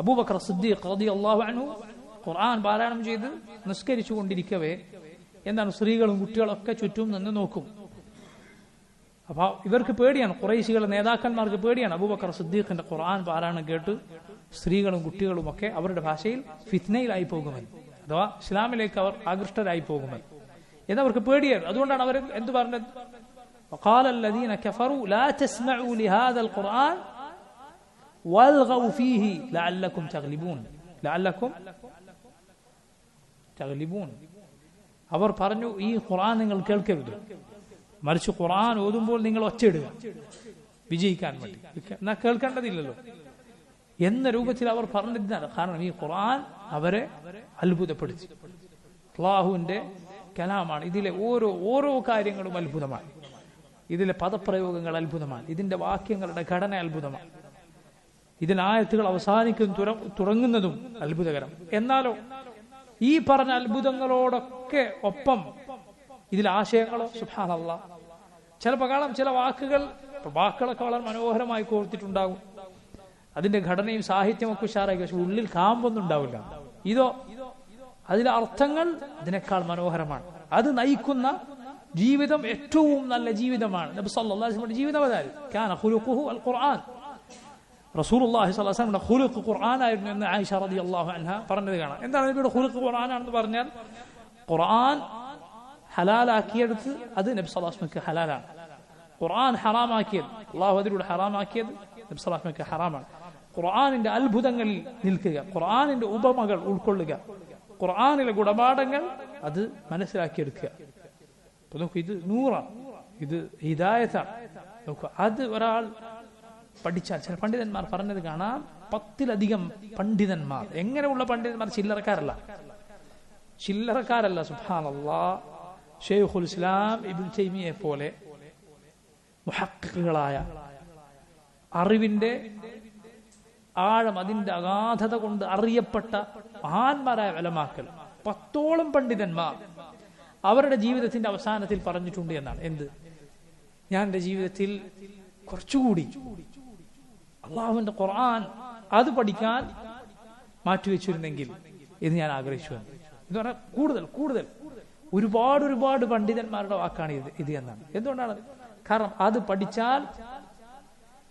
അബൂബക്കർ സിദ്ദീഖ് റളിയല്ലാഹു അൻഹു ഖുർആൻ പാരായണം ചെയ്ത് നിസ്കരിച്ചു കൊണ്ടിരിക്കവേ എന്താണ് സ്ത്രീകളും കുട്ടികളൊക്കെ ചുറ്റും നിന്ന് നോക്കും. അപ്പൊ ഇവർക്ക് പേടിയാണ്, ഖുറൈശികളുടെ നേതാക്കന്മാർക്ക് പേടിയാണ്. അബൂബക്കർ സിദ്ദീഖിന്റെ ഖുർആൻ പാരായണം കേട്ട് സ്ത്രീകളും കുട്ടികളും ഒക്കെ അവരുടെ ഭാഷയിൽ ഫിത്നയിലായി പോകുമെന്ന്, അഥവാ ഇസ്ലാമിലേക്ക് അവർ ആകൃഷ്ടരായി പോകുമെന്ന് എന്നവർക്ക് പേടിയാണ്. അതുകൊണ്ടാണ് അവർ എന്ത് പറഞ്ഞത്? وقال الذين كفروا لا تسمعوا لهذا القرآن والغوا فيه لعلكم تغلبون. അവർ പറഞ്ഞു, ഈ ഖുർആൻ നിങ്ങൾ കേൾക്കരുത്, മറിച്ച് ഖുർആൻ ഓതുമ്പോൾ നിങ്ങൾ ഒച്ചയിടുക വിജയിക്കാൻ വേണ്ടി. എന്നാൽ കേൾക്കേണ്ടതില്ലല്ലോ എന്ന രൂപത്തിൽ അവർ പറഞ്ഞിരുന്നത്. കാരണം ഈ ഖുർആൻ അവരെ അത്ഭുതപ്പെടുത്തി. അല്ലാഹുവിന്റെ കലാമാണ്. ഇതിലെ ഓരോ കാര്യങ്ങളും അത്ഭുതമാണ്. ഇതിലെ പദപ്രയോഗങ്ങൾ അത്ഭുതമാണ്. ഇതിന്റെ വാക്യങ്ങളുടെ ഘടന അത്ഭുതമാണ്. ഇതിന് ആയത്തുകൾ തുടങ്ങുന്നതും അത്ഭുതകരം. എന്നാലോ ഈ പറഞ്ഞ അത്ഭുതങ്ങളോടൊക്കെ ഒപ്പം ഇതിൽ ആശയങ്ങളോ സുബ്ഹാനല്ലാഹ് ചിലപ്പോൾ കാണാം, ചില വാക്കുകളൊക്കെ വളരെ മനോഹരമായി കോർത്തിട്ടുണ്ടാകും. അതിന്റെ ഘടനയും സാഹിത്യമൊക്കെ ഉഷാറായി, പക്ഷെ ഉള്ളിൽ കാമ്പൊന്നും ഉണ്ടാവില്ല. ഇതോ അതിലെ അർത്ഥങ്ങൾ ഇതിനേക്കാൾ മനോഹരമാണ്. അത് നയിക്കുന്ന ജീവിതം ഏറ്റവും നല്ല ജീവിതമാണ്. നബി സല്ലല്ലാഹു അലൈഹി വസല്ലം ജീവിതം അതായത് കാന ഖുലുഖുഹു അൽ ഖുർആൻ. റസൂലുള്ളാഹി സ്വല്ലല്ലാഹു അലൈഹി വസല്ലം ഖുലുഖ് ഖുർആൻ ആയിരുന്നു എന്ന് ആയിഷ റളിയല്ലാഹു അൻഹ പറഞ്ഞത് കാണാം. എന്താണ് നബിയുടെ ഖുലുഖ് ഖുർആൻ ആണെന്ന് പറഞ്ഞാൽ, ഖുർആൻ ഹലാലാക്കിയെടുത്ത് അത് നബി സല്ലല്ലാഹു അലൈഹി വസല്ലം ഹലാലാണ്. ഖുർആൻ ഹറാമാക്കിയത്, അല്ലാഹു അതിലൂടെ ഹറാമാക്കിയത് നബി സല്ലല്ലാഹു അലൈഹി വസല്ലം ഹറാമാണ്. ഖുർആനിന്റെ അത്ഭുതങ്ങളിൽ നിൽക്കുക, ഖുർആനിന്റെ ഉപമകൾ ഉൾക്കൊള്ളുക, ഖുർആനിലെ ഗുണപാഠങ്ങൾ അത് മനസ്സിലാക്കിയെടുക്കുക. അപ്പൊ നോക്കൂ, ഇത് നൂറാണ്, ഇത് ഹിദായത്താണ്. നോക്കൂ, അത് ഒരാൾ പഠിച്ചാൽ, ചില പണ്ഡിതന്മാർ പറഞ്ഞത് കാണാം, 10-ലധികം പണ്ഡിതന്മാർ. എങ്ങനെയുള്ള പണ്ഡിതന്മാർ? ചില്ലറക്കാരല്ല. സുബ്ഹാനല്ലാഹ്, ശൈഖുൽ ഇസ്ലാം ഇബ്നു തൈമിയ്യയെ പോലെ മുഹഖിഖുകളായ, അറിവിന്റെ ആഴം, അതിന്റെ അഗാധത കൊണ്ട് അറിയപ്പെട്ട മഹാന്മാരായ ഉലമാക്കൾ, 10ഓളം പണ്ഡിതന്മാർ അവരുടെ ജീവിതത്തിന്റെ അവസാനത്തിൽ പറഞ്ഞിട്ടുണ്ട് എന്നാണ്. എന്ത്? ഞാൻ എന്റെ ജീവിതത്തിൽ കുറച്ചുകൂടി അള്ളാഹുവിന്റെ ഖുർആൻ അത് പഠിക്കാൻ മാറ്റിവെച്ചിരുന്നെങ്കിൽ എന്ന് ഞാൻ ആഗ്രഹിച്ചു. എന്ന് പറഞ്ഞാൽ കൂടുതൽ ഒരുപാട് പണ്ഡിതന്മാരുടെ വാക്കാണ് ഇത് എന്നാണ്. എന്തുകൊണ്ടാണ്? കാരണം അത് പഠിച്ചാൽ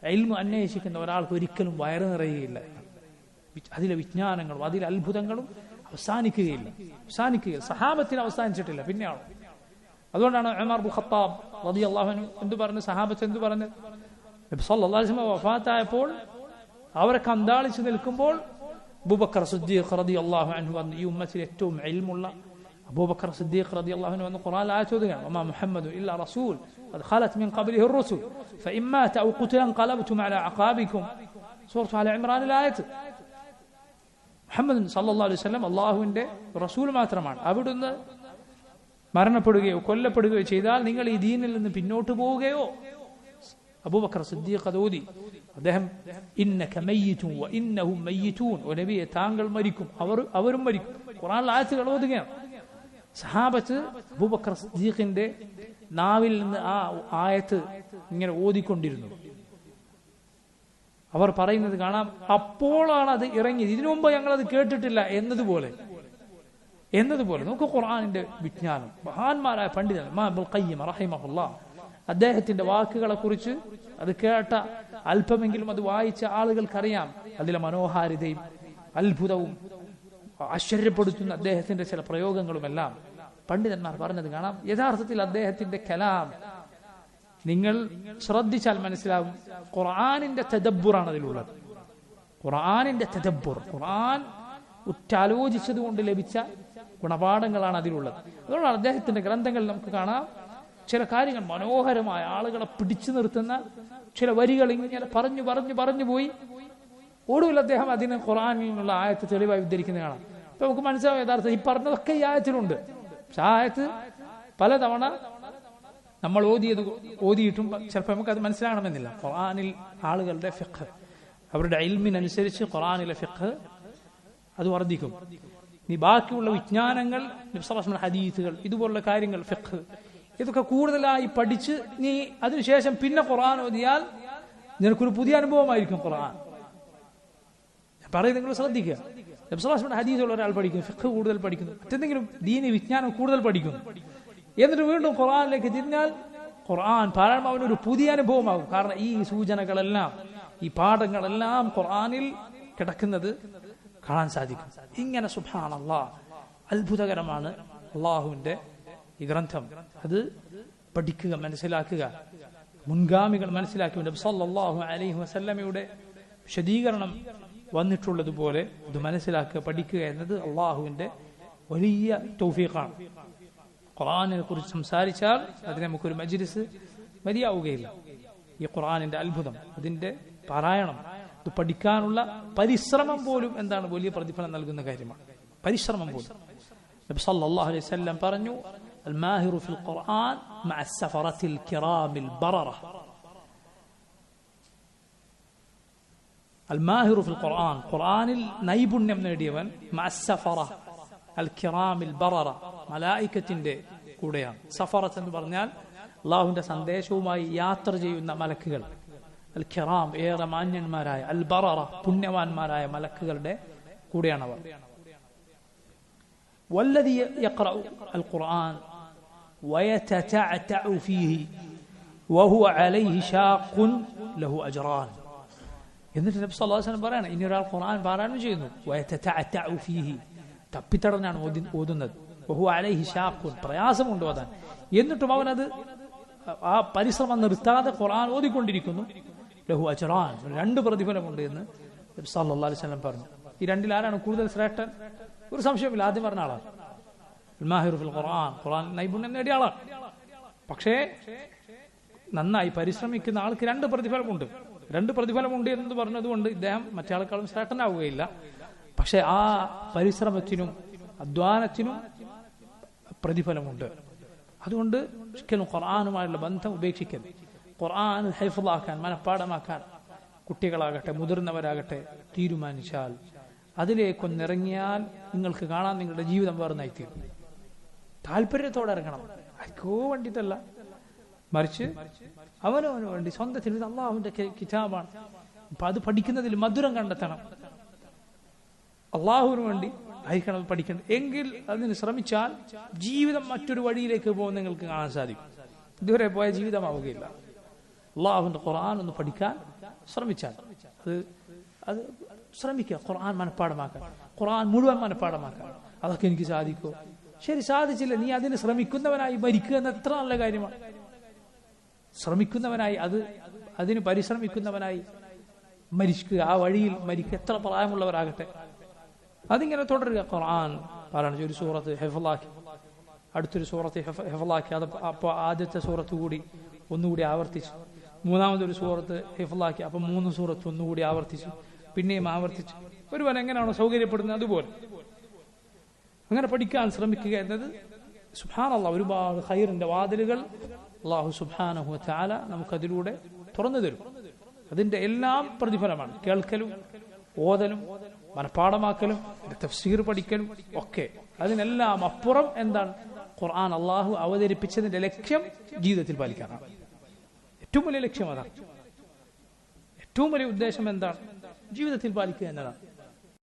ഇൽമു അന്വേഷിക്കുന്ന ഒരാൾക്ക് ഒരിക്കലും വയറ് നിറയുകയില്ല. അതിലെ വിജ്ഞാനങ്ങളും അതിലെ അത്ഭുതങ്ങളും അവസാനിക്കുകയില്ല. സഹാബത്തിന് അവസാനിച്ചിട്ടില്ല, പിന്നെയാണ്. അതുകൊണ്ടാണ് ഉമർ ഇബ്നു ഖത്താബ് റളിയല്ലാഹു അൻഹു എന്ത് പറഞ്ഞു? സഹാബത്ത് എന്ത് പറഞ്ഞു? നബി സല്ലല്ലാഹു അലൈഹി വസല്ലം വഫാത്തായപ്പോൾ അവരെ കന്താളിച്ച് നിൽക്കുമ്പോൾ അബൂബക്കർ സിദ്ദീഖ് റളിയല്ലാഹു അൻഹു വന്നു. ഈ ഉമ്മത്തിൽ ഏറ്റവും ഇൽമുള്ള അബൂബക്കർ സിദ്ദീഖ് റളിയല്ലാഹു അൻഹു വന്ന് ഖുർആൻ ആയത്ത് ഓതുകയാണ്. വമാ മുഹമ്മദുൻ ഇല്ലാ റസൂൽ ഖദ് ഖലത് മിൻ ഖബ്ലിഹി الرسل فإن مات أو قتل انقلبتم على أعقابكم. സൂറത്ത് ആല ഇംറാനിലെ ആയത്ത്. മുഹമ്മദ് സല്ലല്ലാഹു അലൈഹി വസല്ലം അല്ലാഹുവിന്റെ റസൂൽ മാത്രമാണ്. അവിടുന്ന് മരണപ്പെടുകയോ കൊല്ലപ്പെടുകയോ ചെയ്താൽ നിങ്ങൾ ഈ ദീനിൽ നിന്ന് പിന്നോട്ട് പോവുകയോ. അബൂബക്കർ സിദ്ദീഖ് ഓതി. അദ്ദേഹം ഇന്നക മയ്യിതുൻ വ ഇന്നഹും മയ്യിതൂൻ, ഓ നബിയെ താങ്കൾ മരിക്കും, അവരും മരിക്കും. ഖുർആനിലെ ആയത്തുകൾ ഓതുകയാണ്. സഹാബത്ത് അബൂബക്കർ സിദ്ദീഖിന്റെ നാവിൽ നിന്ന് ആ ആയത്ത് ഇങ്ങനെ ഓതിക്കൊണ്ടിരുന്നു. അവർ പറയുന്നത് കാണാം, അപ്പോഴാണ് അത് ഇറങ്ങിയത്, ഇതിനു മുമ്പ് ഞങ്ങളത് കേട്ടിട്ടില്ല എന്നതുപോലെ. നമുക്ക് ഖുർആനിന്റെ വിജ്ഞാനം. മഹാന്മാരായ പണ്ഡിതൻ ഇമാം ഇബ്നുൽ ഖയ്യിം റഹിമഹുല്ലാഹ് അദ്ദേഹത്തിന്റെ വാക്കുകളെ കുറിച്ച് അത് കേട്ട അല്പമെങ്കിലും അത് വായിച്ച ആളുകൾക്കറിയാം അതിലെ മനോഹാരിതയും അത്ഭുതവും ആശ്ചര്യപ്പെടുത്തുന്ന അദ്ദേഹത്തിന്റെ ചില പ്രയോഗങ്ങളുമെല്ലാം പണ്ഡിതന്മാർ പറഞ്ഞത് കാണാം. യഥാർത്ഥത്തിൽ അദ്ദേഹത്തിന്റെ കലാം നിങ്ങൾ ശ്രദ്ധിച്ചാൽ മനസ്സിലാവും, ഖുർആനിന്റെ തദബ്ബുറാണ് അതിലുള്ളത്. ഖുർആൻ ഉറ്റാലോചിച്ചത് കൊണ്ട് ലഭിച്ച ഗുണപാഠങ്ങളാണ് അതിലുള്ളത്. അതുകൊണ്ടാണ് അദ്ദേഹത്തിന്റെ ഗ്രന്ഥങ്ങളിൽ നമുക്ക് കാണാം ചില കാര്യങ്ങൾ മനോഹരമായ, ആളുകളെ പിടിച്ചു നിർത്തുന്ന ചില വരികൾ ഇങ്ങനെ പറഞ്ഞു പോയി ഒടുവിൽ അദ്ദേഹം അതിന് ഖുർആനിൽ നിന്നുള്ള ആയത്ത് തെളിവായി ഉദ്ധരിക്കുന്നത് കാണാം. അപ്പൊ നമുക്ക് മനസ്സിലാവും യഥാർത്ഥം ഈ പറഞ്ഞതൊക്കെ ഈ ആയത്തിലുണ്ട്. പക്ഷെ ആ ആയത്ത് പലതവണ നമ്മൾ ഓതിയിട്ടും ചിലപ്പോൾ നമുക്ക് അത് മനസ്സിലാകണമെന്നില്ല. ഖുർആനിൽ ആളുകളുടെ ഫിഖ്, അവരുടെ ഇൽമിനനുസരിച്ച് ഖുർആനിലെ ഫിഖ് അത് വർദ്ധിക്കും. നീ ബാക്കിയുള്ള വിജ്ഞാനങ്ങൾ, ഹദീസുകൾ, ഇതുപോലുള്ള കാര്യങ്ങൾ, ഫിഖ്, ഇതൊക്കെ കൂടുതലായി പഠിച്ച് നീ അതിനുശേഷം പിന്നെ ഖുർആൻ ഓതിയാൽ നിനക്കൊരു പുതിയ അനുഭവമായിരിക്കും. ഖുർആൻ പറയുന്നത് നിങ്ങൾ ശ്രദ്ധിക്കുക. നബി സ്വല്ലല്ലാഹു അലൈഹി വസല്ലം ഹദീസുള്ള ഒരാൾ പഠിക്കുന്നു, ഫിഖ് കൂടുതൽ പഠിക്കുന്നു, മറ്റെന്തെങ്കിലും ദീനി വിജ്ഞാനം കൂടുതൽ പഠിക്കുന്നു, എന്നിട്ട് വീണ്ടും ഖുർആനിലേക്ക് തിരിഞ്ഞാൽ ഖുർആൻ പാരായണം അവനൊരു പുതിയ അനുഭവമാകും. കാരണം ഈ സൂചനകളെല്ലാം, ഈ പാഠങ്ങളെല്ലാം ഖുർആനിൽ കിടക്കുന്നത് കാണാൻ സാധിക്കും. ഇങ്ങനെ സുബ്ഹാനല്ലാഹ് അത്ഭുതകരമാണ് അള്ളാഹുവിന്റെ ഈ ഗ്രന്ഥം. അത് പഠിക്കുക, മനസ്സിലാക്കുക, മുൻഗാമികൾ മനസ്സിലാക്കി നബി സല്ലല്ലാഹു അലൈഹി വസല്ലമയുടെ വിശദീകരണം വന്നിട്ടുള്ളതുപോലെ ഇത് മനസ്സിലാക്കുക, പഠിക്കുക എന്നത് അള്ളാഹുവിന്റെ വലിയ തൗഫീഖാണ്. ഖുർആനിനെ കുറിച്ച് സംസാരിച്ചാൽ അതിന് നമുക്കൊരു മജ്ലിസ് മതിയാവുകയില്ല. ഈ ഖുർആനിന്റെ അത്ഭുതം, അതിന്റെ പാരായണം, ഇത് പഠിക്കാനുള്ള പരിശ്രമം പോലും എന്താണ് വലിയ പ്രതിഫലം നൽകുന്ന കാര്യമാണ്. പരിശ്രമം പോലും നബി സല്ലല്ലാഹു അലൈഹി വസല്ലം പറഞ്ഞു, الماهر في القرآن مع السفرة الكرام البررة. الماهر في القرآن قرآن നൈപുണ്യം നേടിയവൻ مع السفرة الكرام البررة മലായികത്തിന്റെ കൂടെയാണ്. സഫറത്ത് എന്ന് പറഞ്ഞാൽ അള്ളാഹുവിന്റെ സന്ദേശവുമായി യാത്ര ചെയ്യുന്ന മലക്കുകൾ. അൽ കിറാം ഏറെ മാന്യന്മാരായ, അൽ ബററ പുണ്യവാന്മാരായ മലക്കുകളുടെ കൂടെയാണ് അവർ. والذي يقرأ القرآن ويتتعتع فيه وهو عليه شاق له أجران. എന്നിട്ട് നബി സല്ലല്ലാഹു അലൈഹി വസല്ലം പറയാണ്, ഇനി ഒരാൾ ഖുർആൻ പാരായണം ചെയ്യുന്നു, ويتتعتع فيه തപ്പിത്തടഞ്ഞാണ് ഓതുന്നത്, وهو عليه شاق പ്രയാസമുണ്ട് ഓതാൻ, എന്നിട്ടും അവനത് ആ പരിശ്രമം നിർത്താതെ ഖുർആൻ ഓതിക്കൊണ്ടിരിക്കുന്നു, ലഹു അജ്റാൻ, രണ്ട് പ്രതിഫലമുണ്ട് എന്ന് നബി സല്ലല്ലാഹു അലൈഹി വസല്ലം പറഞ്ഞു. ഈ രണ്ടിൽ ആരാണ് കൂടുതൽ ശ്രേഷ്ഠൻ? ഒരു സംശയമില്ല, ആദ്യം പറഞ്ഞ ആളാണ് മാഹിറു ഫിൽ ഖുർആൻ, ഖുർആൻ നൈപുണ്യം നേടിയ ആളാണ്. പക്ഷേ നന്നായി പരിശ്രമിക്കുന്ന ആൾക്ക് രണ്ട് പ്രതിഫലമുണ്ട്. രണ്ട് പ്രതിഫലമുണ്ട് എന്ന് പറഞ്ഞതുകൊണ്ട് ഇദ്ദേഹം മറ്റേ ആൾക്കാളും ശ്രേഷ്ഠനാവുകയില്ല. പക്ഷെ ആ പരിശ്രമത്തിനും അധ്വാനത്തിനും പ്രതിഫലമുണ്ട്. അതുകൊണ്ട് ഒരിക്കലും ഖുർആനുമായുള്ള ബന്ധം ഉപേക്ഷിക്കരുത്. ഖുർആൻ ഹൈഫുള്ളാക്കാൻ, മനഃപ്പാഠമാക്കാൻ കുട്ടികളാകട്ടെ മുതിർന്നവരാകട്ടെ തീരുമാനിച്ചാൽ, അതിലേക്കൊന്നിറങ്ങിയാൽ നിങ്ങൾക്ക് കാണാൻ നിങ്ങളുടെ ജീവിതം വേർന്നായിത്തീരും. താല്പര്യത്തോടെ ഇറങ്ങണം, ആർക്കോ വേണ്ടിയിട്ടല്ല, മറിച്ച് അവനവന് വേണ്ടി സ്വന്തത്തിൽ. ഇത് അള്ളാഹുവിന്റെ കിതാബാണ്. അപ്പൊ അത് പഠിക്കുന്നതിൽ മധുരം കണ്ടെത്തണം. അള്ളാഹുവിന് വേണ്ടി ആയിരിക്കണം പഠിക്കണം. എങ്കിൽ അതിന് ശ്രമിച്ചാൽ ജീവിതം മറ്റൊരു വഴിയിലേക്ക് പോകുന്ന നിങ്ങൾക്ക് കാണാൻ സാധിക്കും. ഇതുവരെ പോയ ജീവിതമാവുകയില്ല. അള്ളാഹുവിന്റെ ഖുർആൻ ഒന്ന് പഠിക്കാൻ ശ്രമിച്ചാൽ അത് ശ്രമിക്കുക. ഖുർആൻ മനഃപ്പാഠമാക്കാൻ, ഖുർആൻ മുഴുവൻ മനഃപ്പാഠമാക്കാൻ. അതൊക്കെ എനിക്ക് സാധിക്കുമോ? ശരി, സാധിച്ചില്ല, നീ അതിന് ശ്രമിക്കുന്നവനായി മരിക്കുക എന്ന എത്ര നല്ല കാര്യമാണ്. ശ്രമിക്കുന്നവനായി, അതിന് പരിശ്രമിക്കുന്നവനായി മരിക്കുക, ആ വഴിയിൽ മരിക്കുക, എത്ര പ്രായമുള്ളവരാകട്ടെ, അതിങ്ങനെ തുടരുക. ഖുർആൻ പാരായണം, ഒരു സൂറത്ത് ഹിഫ്ളാക്കി, അടുത്തൊരു സൂറത്ത് ഹിഫ്ളാക്കി, അത് അപ്പോൾ ആദ്യത്തെ സൂറത്ത് കൂടി ഒന്നുകൂടി ആവർത്തിച്ചു, മൂന്നാമതൊരു സൂറത്ത് ഹിഫ്ളാക്കി, അപ്പം 3 സൂറത്ത് ഒന്നുകൂടി ആവർത്തിച്ചു, പിന്നെയും ആവർത്തിച്ചു. ഒരുവൻ എങ്ങനെയാണോ സൗകര്യപ്പെടുന്നത് അതുപോലെ അങ്ങനെ പഠിക്കാൻ ശ്രമിക്കുക എന്നത് സുബ്ഹാനല്ലാഹ് ഒരുപാട് ഖൈറിന്റെ വാതിലുകൾ അല്ലാഹു സുബ്ഹാനഹു വ തആല നമുക്കതിലൂടെ തുറന്നു തരും. അതിന്റെ എല്ലാം പ്രതിഫലമാണ്. കേൾക്കലും ഓതലും മനഃപ്പാഠമാക്കലും തഫ്സീർ പഠിക്കലും ഒക്കെ. അതിനെല്ലാം അപ്പുറം എന്താണ്? ഖുർആൻ അല്ലാഹു അവതരിപ്പിച്ചതിന്റെ ലക്ഷ്യം ജീവിതത്തിൽ പാലിക്കാനാണ്. ഏറ്റവും വലിയ ലക്ഷ്യം അതാണ്. ഏറ്റവും വലിയ ഉദ്ദേശം എന്താണ്? ജീവിതത്തിൽ പാലിക്കുക എന്നതാണ്.